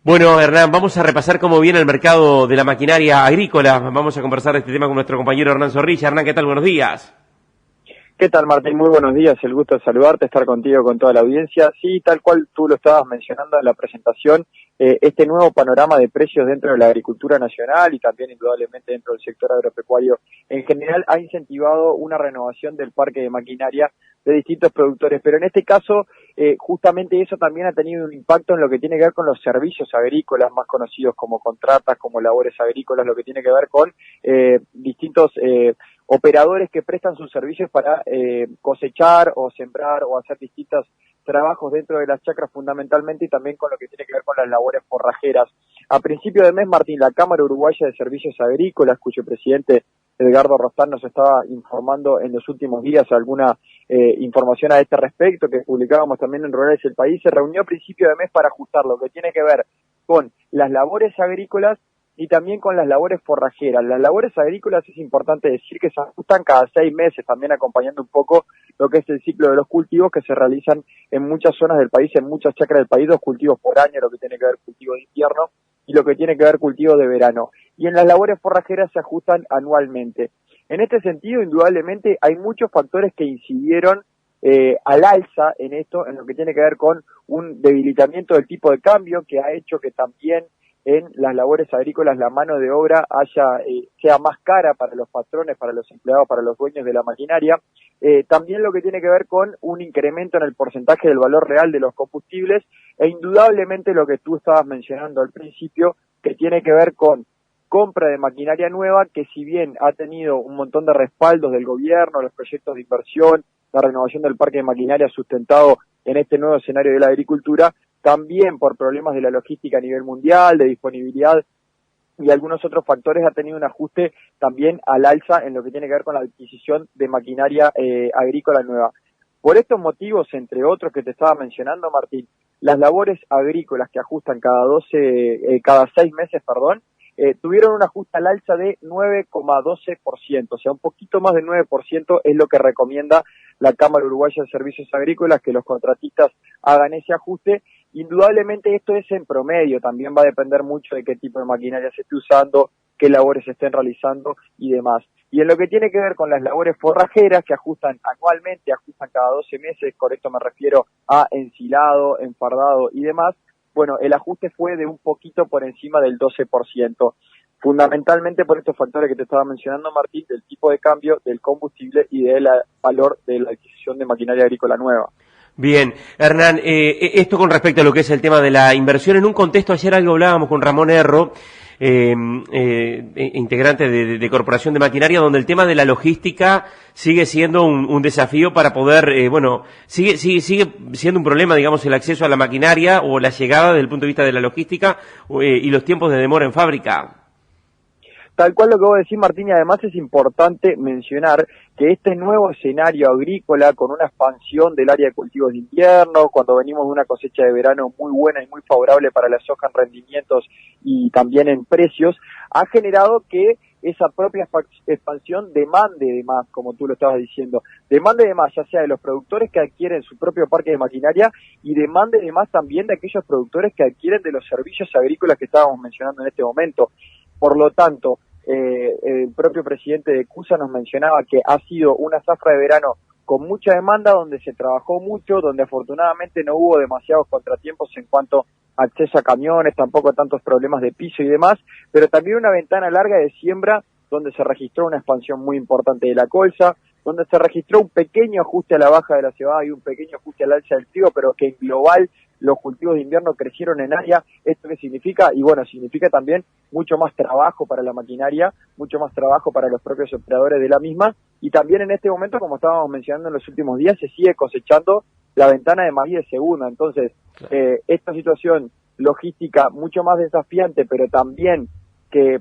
Bueno, Hernán, vamos a repasar cómo viene el mercado de la maquinaria agrícola. Vamos a conversar de este tema con nuestro compañero Hernán Zorrilla. Hernán, ¿qué tal? Buenos días. ¿Qué tal, Martín? Muy buenos días, el gusto de saludarte, estar contigo, con toda la audiencia. Sí, tal cual tú lo estabas mencionando en la presentación, este nuevo panorama de precios dentro de la agricultura nacional y también indudablemente dentro del sector agropecuario en general ha incentivado una renovación del parque de maquinaria de distintos productores, pero en este caso justamente eso también ha tenido un impacto en lo que tiene que ver con los servicios agrícolas, más conocidos como contratas, como labores agrícolas, lo que tiene que ver con distintos operadores que prestan sus servicios para cosechar o sembrar o hacer distintos trabajos dentro de las chacras fundamentalmente y también con lo que tiene que ver con las labores forrajeras. A principio de mes, Martín, la Cámara Uruguaya de Servicios Agrícolas, cuyo presidente Edgardo Rostán nos estaba informando en los últimos días alguna información a este respecto que publicábamos también en Rurales del País, se reunió a principio de mes para ajustar lo que tiene que ver con las labores agrícolas y también con las labores forrajeras. Las labores agrícolas es importante decir que se ajustan cada 6 meses, también acompañando un poco lo que es el ciclo de los cultivos que se realizan en muchas zonas del país, en muchas chacras del país, 2 cultivos por año, lo que tiene que ver cultivo de invierno y lo que tiene que ver cultivo de verano. Y en las labores forrajeras se ajustan anualmente. En este sentido, indudablemente, hay muchos factores que incidieron al alza en esto, en lo que tiene que ver con un debilitamiento del tipo de cambio que ha hecho que también en las labores agrícolas la mano de obra sea más cara para los patrones, para los empleados, para los dueños de la maquinaria. También lo que tiene que ver con un incremento en el porcentaje del valor real de los combustibles e indudablemente lo que tú estabas mencionando al principio, que tiene que ver con compra de maquinaria nueva, que si bien ha tenido un montón de respaldos del gobierno, los proyectos de inversión, la renovación del parque de maquinaria sustentado en este nuevo escenario de la agricultura, también por problemas de la logística a nivel mundial, de disponibilidad y algunos otros factores, ha tenido un ajuste también al alza en lo que tiene que ver con la adquisición de maquinaria agrícola nueva. Por estos motivos, entre otros que te estaba mencionando, Martín, las labores agrícolas que ajustan cada 6 meses, tuvieron un ajuste al alza de 9,12%, o sea, un poquito más del 9% es lo que recomienda la Cámara Uruguaya de Servicios Agrícolas, que los contratistas hagan ese ajuste. Indudablemente esto es en promedio, también va a depender mucho de qué tipo de maquinaria se esté usando, qué labores se estén realizando y demás. Y en lo que tiene que ver con las labores forrajeras, que ajustan anualmente, ajustan cada 12 meses, con esto me refiero a ensilado, enfardado y demás, bueno, el ajuste fue de un poquito por encima del 12%, fundamentalmente por estos factores que te estaba mencionando, Martín, del tipo de cambio, del combustible y del valor de la adquisición de maquinaria agrícola nueva. Bien, Hernán, esto con respecto a lo que es el tema de la inversión, en un contexto, ayer algo hablábamos con Ramón Erro, integrante de Corporación de Maquinaria, donde el tema de la logística sigue siendo un desafío para poder, sigue siendo un problema, digamos, el acceso a la maquinaria o la llegada desde el punto de vista de la logística y los tiempos de demora en fábrica. Tal cual lo que vos decís, Martín, y además es importante mencionar que este nuevo escenario agrícola, con una expansión del área de cultivos de invierno, cuando venimos de una cosecha de verano muy buena y muy favorable para la soja en rendimientos y también en precios, ha generado que esa propia expansión demande de más, como tú lo estabas diciendo, demande de más, ya sea de los productores que adquieren su propio parque de maquinaria y demande de más también de aquellos productores que adquieren de los servicios agrícolas que estábamos mencionando en este momento. Por lo tanto, el propio presidente de CUSA nos mencionaba que ha sido una zafra de verano con mucha demanda, donde se trabajó mucho, donde afortunadamente no hubo demasiados contratiempos en cuanto a acceso a camiones, tampoco tantos problemas de piso y demás, pero también una ventana larga de siembra donde se registró una expansión muy importante de la colza, donde se registró un pequeño ajuste a la baja de la cebada y un pequeño ajuste al alza del trigo, pero que en global los cultivos de invierno crecieron en área. ¿Esto qué significa? Y bueno, significa también mucho más trabajo para la maquinaria, mucho más trabajo para los propios operadores de la misma, y también en este momento, como estábamos mencionando en los últimos días, se sigue cosechando la ventana de maíz de segunda. Entonces, esta situación logística mucho más desafiante, pero también que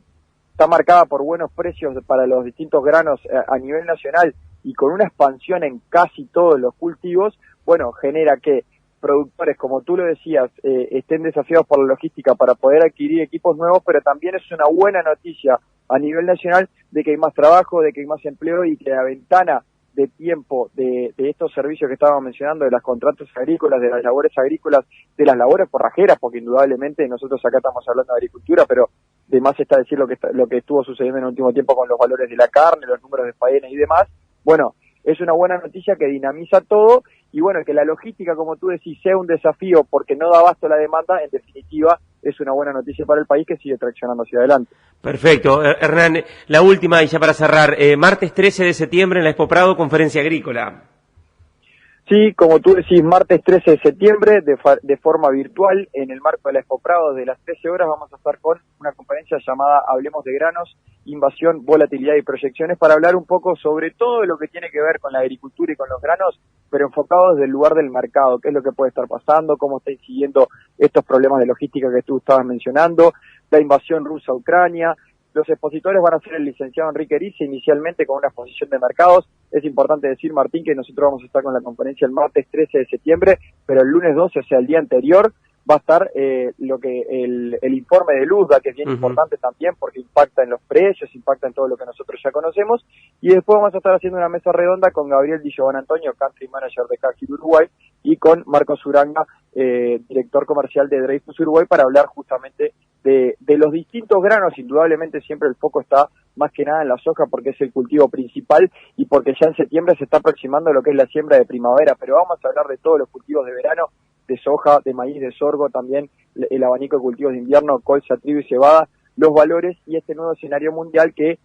está marcada por buenos precios para los distintos granos a nivel nacional y con una expansión en casi todos los cultivos, bueno, genera que productores, como tú lo decías, estén desafiados por la logística para poder adquirir equipos nuevos, pero también es una buena noticia a nivel nacional de que hay más trabajo, de que hay más empleo y que la ventana de tiempo de estos servicios que estábamos mencionando, de las contratos agrícolas, de las labores agrícolas, de las labores forrajeras, porque indudablemente nosotros acá estamos hablando de agricultura, pero de más está decir lo que estuvo sucediendo en el último tiempo con los valores de la carne, los números de faena y demás. Bueno, es una buena noticia que dinamiza todo, y bueno, que la logística, como tú decís, sea un desafío porque no da abasto a la demanda, en definitiva es una buena noticia para el país que sigue traccionando hacia adelante. Perfecto. Hernán, la última y ya para cerrar, martes 13 de septiembre en la Expo Prado, conferencia agrícola. Sí, como tú decís, martes 13 de septiembre, de forma virtual, en el marco de la Expo Prado, desde las 13 horas vamos a estar con una conferencia llamada Hablemos de Granos, Invasión, Volatilidad y Proyecciones, para hablar un poco sobre todo lo que tiene que ver con la agricultura y con los granos, pero enfocado desde el lugar del mercado, qué es lo que puede estar pasando, cómo está incidiendo estos problemas de logística que tú estabas mencionando, la invasión rusa a Ucrania. Los expositores van a ser el licenciado Enrique Erice, inicialmente con una exposición de mercados. Es importante decir, Martín, que nosotros vamos a estar con la conferencia el martes 13 de septiembre, pero el lunes 12, o sea, el día anterior, va a estar el informe de Luzda, que es bien importante también, porque impacta en los precios, impacta en todo lo que nosotros ya conocemos. Y después vamos a estar haciendo una mesa redonda con Gabriel Di Giovanni Antonio, Country Manager de Caqui Uruguay, y con Marcos Uranga, director comercial de Dreyfus Uruguay, para hablar justamente de los distintos granos. Indudablemente siempre el foco está más que nada en la soja, porque es el cultivo principal y porque ya en septiembre se está aproximando lo que es la siembra de primavera, pero vamos a hablar de todos los cultivos de verano, de soja, de maíz, de sorgo, también el abanico de cultivos de invierno, colza, trigo y cebada, los valores y este nuevo escenario mundial que,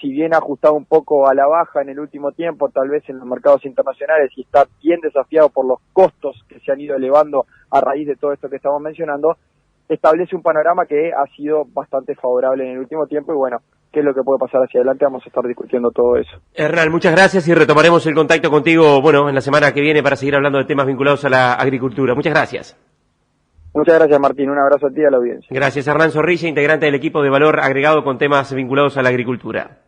si bien ha ajustado un poco a la baja en el último tiempo, tal vez en los mercados internacionales, y está bien desafiado por los costos que se han ido elevando a raíz de todo esto que estamos mencionando, establece un panorama que ha sido bastante favorable en el último tiempo, y bueno, qué es lo que puede pasar hacia adelante, vamos a estar discutiendo todo eso. Hernán, muchas gracias y retomaremos el contacto contigo, bueno, en la semana que viene para seguir hablando de temas vinculados a la agricultura. Muchas gracias. Muchas gracias, Martín. Un abrazo a ti y a la audiencia. Gracias, Hernán Zorrilla, integrante del equipo de Valor Agregado con temas vinculados a la agricultura.